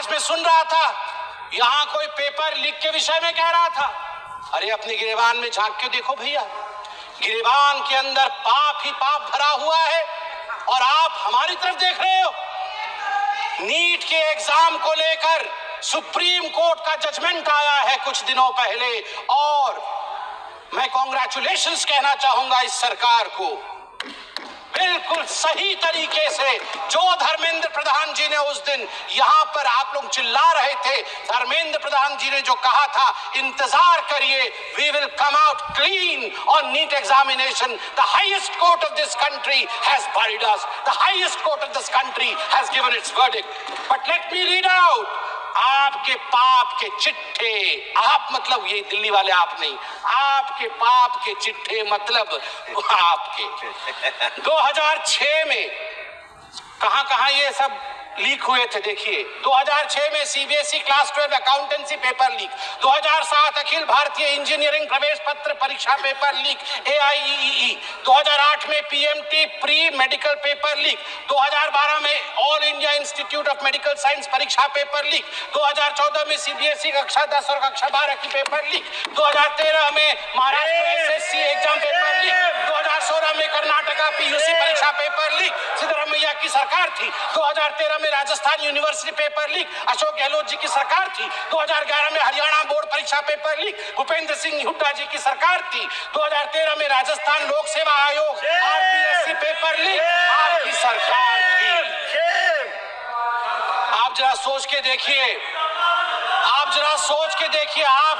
आज मैं सुन रहा था, यहां कोई पेपर लीक के विषय में कह रहा था। अरे अपने गिरेबान में झांक के देखो भैया, गिरेबान के अंदर पाप ही पाप भरा हुआ है और आप हमारी तरफ देख रहे हो। नीट के एग्जाम को लेकर सुप्रीम कोर्ट का जजमेंट आया है कुछ दिनों पहले और मैं कांग्रेचुलेशंस कहना चाहूंगा इस सरकार को। बिल्कुल सही तरीके से जो धर्मेंद्र प्रधान जी ने उस दिन यहां पर आप लोग चिल्ला रहे थे, धर्मेंद्र प्रधान जी ने जो कहा था इंतजार करिए, we will come out clean on NEET examination, the highest court of this country has buried us, the highest court of this country has given its verdict. But let me read out आपके पाप के चिट्ठे, आप मतलब ये दिल्ली वाले आप नहीं, आपके पाप के चिट्ठे मतलब आपके 2006 में कहां ये सब लीक हुए थे। देखिए 2006 में CBSE class 12 accountancy paper leak, 2007 Akhil Bharatiya engineering प्रवेश पत्र परीक्षा पेपर लीक AIEEE, 2008 में PMT pre medical paper leak, 2012 में all India institute of medical science परीक्षा पेपर लीक, 2014 में सीबीएसई कक्षा 10 और कक्षा 12 की पेपर लीक, 2013 में Maharashtra SSC exam paper leak, 2016 में कर्नाटका PUC परीक्षा पेपर लीक, सिद्धरामैया की सरकार थी, 2013 में Rajasthan university paper leak Ashok Gehlot ji की सरकार थी, 2011 में हरियाणा बोर्ड परीक्षा पेपर लीक भूपेंद्र सिंह हुड्डा जी की सरकार थी, 2013 में राजस्थान लोक सेवा आयोग RPSC पेपर लीक आपकी सरकार थी। आप जरा सोच के देखिए, आप